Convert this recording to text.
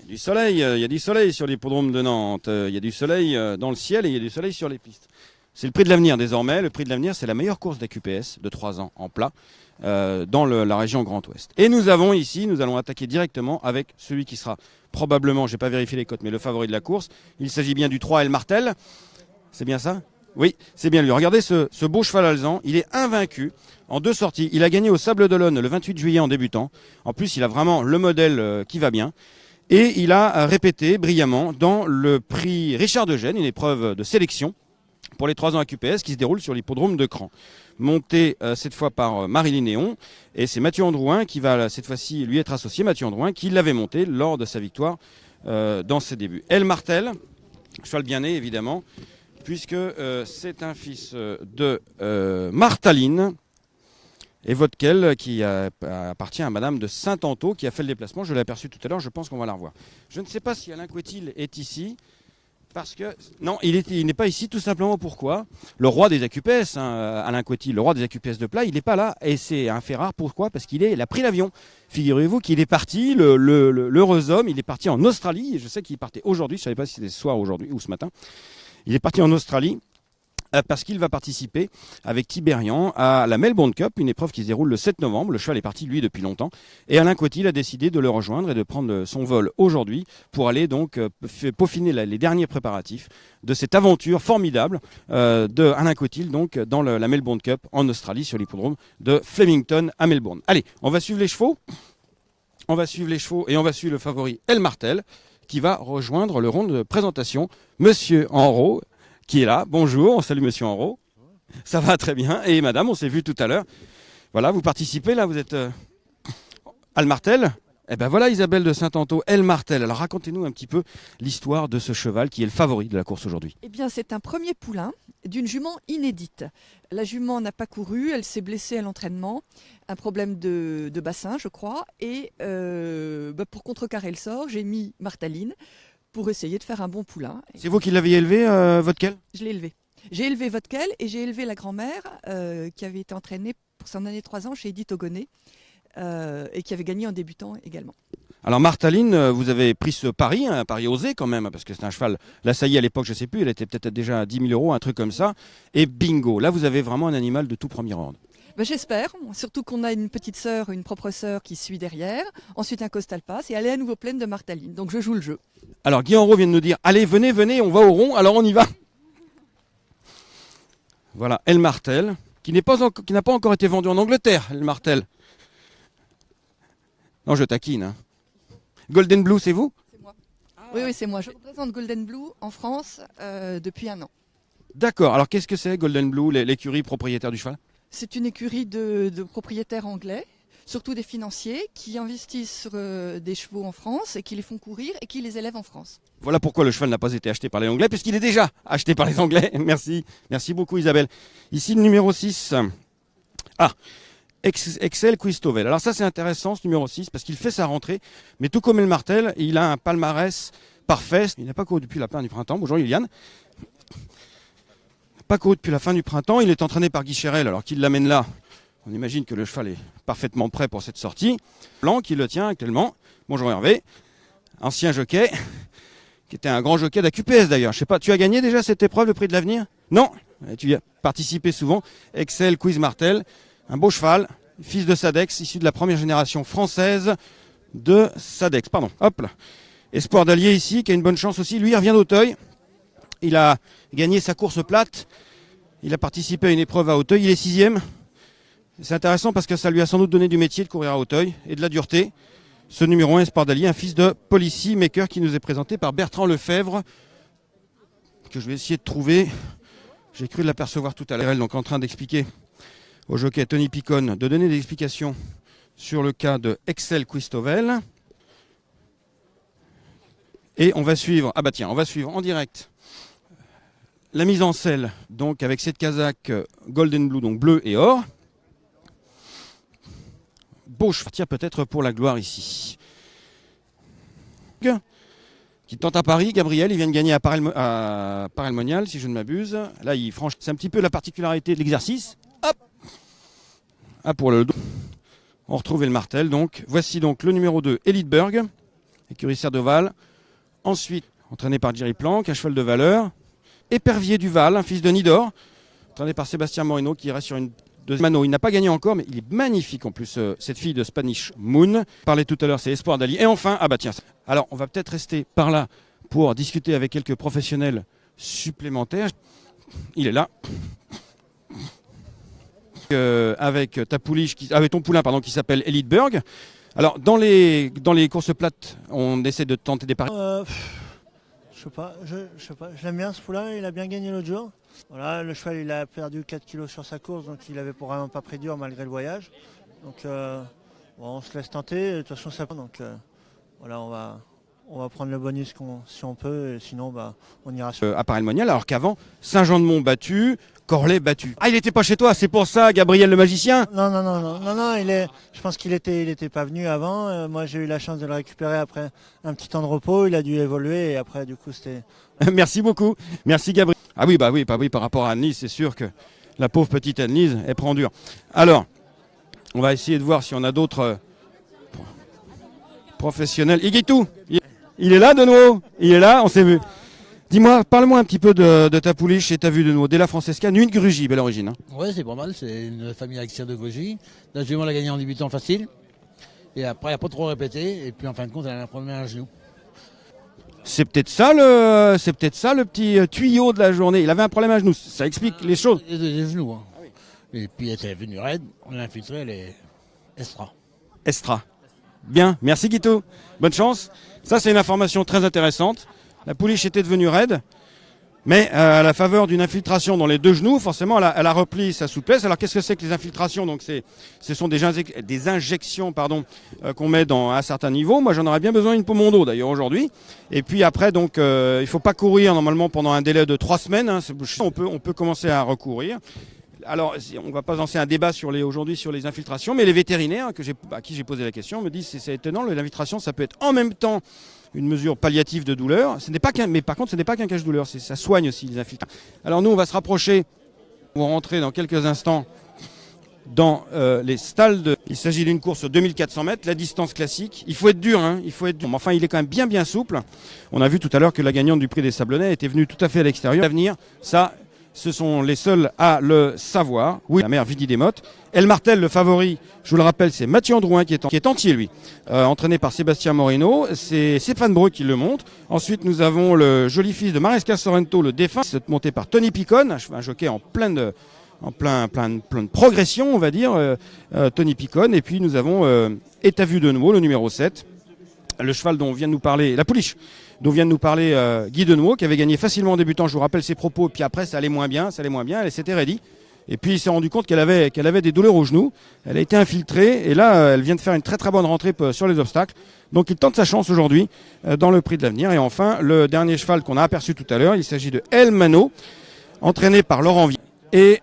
Du soleil, il y a du soleil sur l'hippodrome de Nantes, il y a du soleil dans le ciel et il y a du soleil sur les pistes. C'est le prix de l'avenir désormais. Le prix de l'avenir, c'est la meilleure course d'AQPS de 3 ans en plat dans la région Grand Ouest. Et nous avons ici, nous allons attaquer directement avec celui qui sera probablement, je n'ai pas vérifié les cotes, mais le favori de la course. Il s'agit bien du 3 El Martel. C'est bien ça ? Oui, c'est bien lui. Regardez ce beau cheval alezan. Il est invaincu en 2 sorties. Il a gagné au Sable d'Olonne le 28 juillet en débutant. En plus, il a vraiment le modèle qui va bien. Et il a répété brillamment dans le prix Richard de Gênes, une épreuve de sélection pour les 3 ans AQPS qui se déroule sur l'hippodrome de Cran. Monté cette fois par Marilyn Néon. Et c'est Mathieu Androuin qui va cette fois-ci lui être associé. Mathieu Androuin qui l'avait monté lors de sa victoire dans ses débuts. El Martel, cheval bien né évidemment, puisque c'est un fils de Martaline et Vodkel qui appartient à Madame de Saint-Anto qui a fait le déplacement. Je l'ai aperçu tout à l'heure, je pense qu'on va la revoir. Je ne sais pas si Alain Couetil est ici, parce que... Non, il n'est pas ici, tout simplement pourquoi ? Le roi des AQPS, Alain Couetil, le roi des AQPS de plat, il n'est pas là, et c'est un fait rare. Pourquoi ? Parce il a pris l'avion. Figurez-vous qu'il est parti, l'heureux homme, il est parti en Australie, et je sais qu'il partait aujourd'hui, je ne savais pas si c'était ce soir, aujourd'hui ou ce matin. Il est parti en Australie parce qu'il va participer avec Tiberian à la Melbourne Cup, une épreuve qui se déroule le 7 novembre. Le cheval est parti, lui, depuis longtemps. Et Alain Couetil a décidé de le rejoindre et de prendre son vol aujourd'hui pour aller donc peaufiner les derniers préparatifs de cette aventure formidable de Alain Couetil donc, dans la Melbourne Cup en Australie sur l'hippodrome de Flemington à Melbourne. Allez, on va suivre les chevaux. On va suivre les chevaux et on va suivre le favori El Martel qui va rejoindre le rond de présentation. Monsieur Enrault, qui est là. Bonjour, on salue Monsieur Enrault. Ça va très bien. Et Madame, on s'est vu tout à l'heure. Voilà, vous participez là, vous êtes El Martel. Eh ben voilà Isabelle de Saint-Anto, El Martel. Alors racontez-nous un petit peu l'histoire de ce cheval qui est le favori de la course aujourd'hui. Eh bien, c'est un premier poulain d'une jument inédite. La jument n'a pas couru, elle s'est blessée à l'entraînement, un problème de bassin, je crois. Et pour contrecarrer le sort, j'ai mis Martaline pour essayer de faire un bon poulain. C'est vous qui l'avez élevé, Vodkel ? Je l'ai élevé. J'ai élevé Vodkel et j'ai élevé la grand-mère qui avait été entraînée pour son année 3 ans chez Edith Ogonet et qui avait gagné en débutant également. Alors Martaline, vous avez pris ce pari, un pari osé quand même, parce que c'est un cheval, la saillie à l'époque, je ne sais plus, elle était peut-être déjà à 10 000 €, un truc comme ça. Et bingo, là vous avez vraiment un animal de tout premier ordre. Ben, j'espère, surtout qu'on a une petite sœur, une propre sœur qui suit derrière, ensuite un costal passe et elle est à nouveau pleine de Martaline, donc je joue le jeu. Alors Guy Enrault vient de nous dire, allez venez, on va au rond, alors on y va. Voilà, El Martel, qui n'a pas encore été vendu en Angleterre, El Martel. Non, je taquine. Hein. Golden Blue, c'est vous ? C'est moi. Oui, c'est moi. Je représente Golden Blue en France depuis 1 an. D'accord, alors qu'est-ce que c'est Golden Blue, l'écurie propriétaire du cheval ? C'est une écurie de propriétaires anglais, surtout des financiers, qui investissent sur des chevaux en France et qui les font courir et qui les élèvent en France. Voilà pourquoi le cheval n'a pas été acheté par les Anglais, puisqu'il est déjà acheté par les Anglais. Merci beaucoup Isabelle. Ici le numéro 6. Ah, Excel Quistovel. Alors ça c'est intéressant ce numéro 6, parce qu'il fait sa rentrée, mais tout comme El Martel, il a un palmarès parfait. Il n'a pas couru depuis la fin du printemps. Bonjour Liliane. Pas couru depuis la fin du printemps, il est entraîné par Guy Chérel, alors qu'il l'amène là. On imagine que le cheval est parfaitement prêt pour cette sortie. Blanc qui le tient actuellement. Bonjour Hervé, ancien jockey, qui était un grand jockey d'AQPS d'ailleurs. Je sais pas, tu as gagné déjà cette épreuve, le prix de l'avenir ? Non, tu y as participé souvent. Excel Quiz Martel, un beau cheval, fils de Sadex, issu de la première génération française de Sadex. Pardon, hop là. Espoir d'Allier ici, qui a une bonne chance aussi. Lui, il revient d'Auteuil. Il a gagné sa course plate. Il a participé à une épreuve à Auteuil. Il est 6e. C'est intéressant parce que ça lui a sans doute donné du métier de courir à Auteuil et de la dureté. Ce numéro 1, Espoir d'Allier, un fils de Policy Maker qui nous est présenté par Bertrand Lefebvre, que je vais essayer de trouver. J'ai cru l'apercevoir tout à l'heure. Donc en train d'expliquer au jockey Tony Picon de donner des explications sur le cas de Excel Quistovel. Et on va suivre, on va suivre en direct la mise en selle, donc avec cette casaque Golden Blue, donc bleu et or. Beau cheval, tiens peut-être pour la gloire ici. Qui tente à Paris, Gabriel, il vient de gagner à Paray-le-Monial, si je ne m'abuse. Là, il franchit, c'est un petit peu la particularité de l'exercice. Hop, ah, pour le dos. On retrouve le martel, donc. Voici donc le numéro 2, Eliteberg, écurie Cerdoval. Ensuite, entraîné par Jerry Planck, un cheval de valeur. Épervier du Val, un fils de Nidor, entraîné par Sébastien Moreno, qui reste sur une deuxième mano. Il n'a pas gagné encore, mais il est magnifique en plus, cette fille de Spanish Moon. Parlait tout à l'heure, c'est Espoir d'Ali. Et enfin, ah bah tiens, alors on va peut-être rester par là pour discuter avec quelques professionnels supplémentaires. Il est là. Avec ta pouliche, avec ton poulain pardon, qui s'appelle Eliteberg. Alors dans les courses plates, on essaie de tenter des paris. Je sais pas, je l'aime bien ce poulain, il a bien gagné l'autre jour. Voilà, le cheval il a perdu 4 kilos sur sa course, donc il avait vraiment pas pris dur malgré le voyage. Donc bon, on se laisse tenter, de toute façon ça. Donc voilà, on va prendre le bonus si on peut, et sinon bah, on ira sur. À Paray-le-Monial, alors qu'avant, Saint-Jean-de-Mont battu, Corlay battu. Ah, il était pas chez toi, c'est pour ça, Gabriel le magicien? Non, je pense qu'il était pas venu avant. Moi j'ai eu la chance de le récupérer après un petit temps de repos, il a dû évoluer et après du coup c'était. Merci beaucoup, merci Gabriel. Ah oui, bah oui, par rapport à Anne-Lise, c'est sûr que la pauvre petite Anne-Lise, elle prend dur. Alors, on va essayer de voir si on a d'autres professionnels. Iguitou, il est là de nouveau, il est là, on s'est vu. Dis-moi, parle-moi un petit peu de ta pouliche et ta vue de nouveau. Della Francesca, une Grugy, belle origine. Hein. Ouais, c'est pas mal, c'est une famille actière de Grugy. La jument l'a gagné en débutant facile. Et après, elle n'a pas trop répété. Et puis en fin de compte, elle a un problème à un genou. C'est peut-être ça le petit tuyau de la journée. Il avait un problème à genoux, ça explique les choses. Les genoux, hein. Ah oui. Et puis elle était venue raide, on l'a infiltrée, elle est Estra. Estra. Bien, merci Guito. Bonne chance. Ça, c'est une information très intéressante. La pouliche était devenue raide, mais à la faveur d'une infiltration dans les deux genoux, forcément, elle a repris sa souplesse. Alors, qu'est-ce que c'est que les infiltrations? Donc, ce sont des injections qu'on met à certains niveaux. Moi, j'en aurais bien besoin d'une pour mon dos, d'ailleurs, aujourd'hui. Et puis après, donc, il ne faut pas courir normalement pendant un délai de 3 semaines. Hein. On peut commencer à recourir. Alors, on ne va pas lancer un débat aujourd'hui sur les infiltrations, mais les vétérinaires à qui j'ai posé la question me disent que c'est étonnant, l'infiltration, ça peut être en même temps une mesure palliative de douleur. Mais par contre, ce n'est pas qu'un cache-douleur, ça soigne aussi les infiltrations. Alors nous, on va se rapprocher, on va rentrer dans quelques instants dans les stalles. Il s'agit d'une course de 2400 mètres, la distance classique. Il faut être dur, hein, il faut être dur. Mais enfin, il est quand même bien souple. On a vu tout à l'heure que la gagnante du prix des Sablonnets était venue tout à fait à l'extérieur. L'avenir, ça... Ce sont les seuls à le savoir. Oui, la mère Vidi Desmottes. Elle Martel, le favori, je vous le rappelle, c'est Mathieu Androuin qui est entier, lui. Entraîné par Sébastien Moreno. C'est Stéphane Breu qui le monte. Ensuite, nous avons le joli fils de Maresca Sorrento, le défunt, monté par Tony Picon, un jockey en plein de progression, on va dire, Tony Picon. Et puis, nous avons Et à vue de nouveau, le numéro 7. Le cheval dont vient de nous parler, la pouliche, dont vient de nous parler Guy Denouau, qui avait gagné facilement en débutant, je vous rappelle ses propos, puis après ça allait moins bien, elle s'était ready. Et puis il s'est rendu compte qu'elle avait des douleurs au genou, elle a été infiltrée, et là elle vient de faire une très bonne rentrée sur les obstacles. Donc il tente sa chance aujourd'hui dans le prix de l'avenir. Et enfin, le dernier cheval qu'on a aperçu tout à l'heure, il s'agit de El Mano, entraîné par Laurent Vier et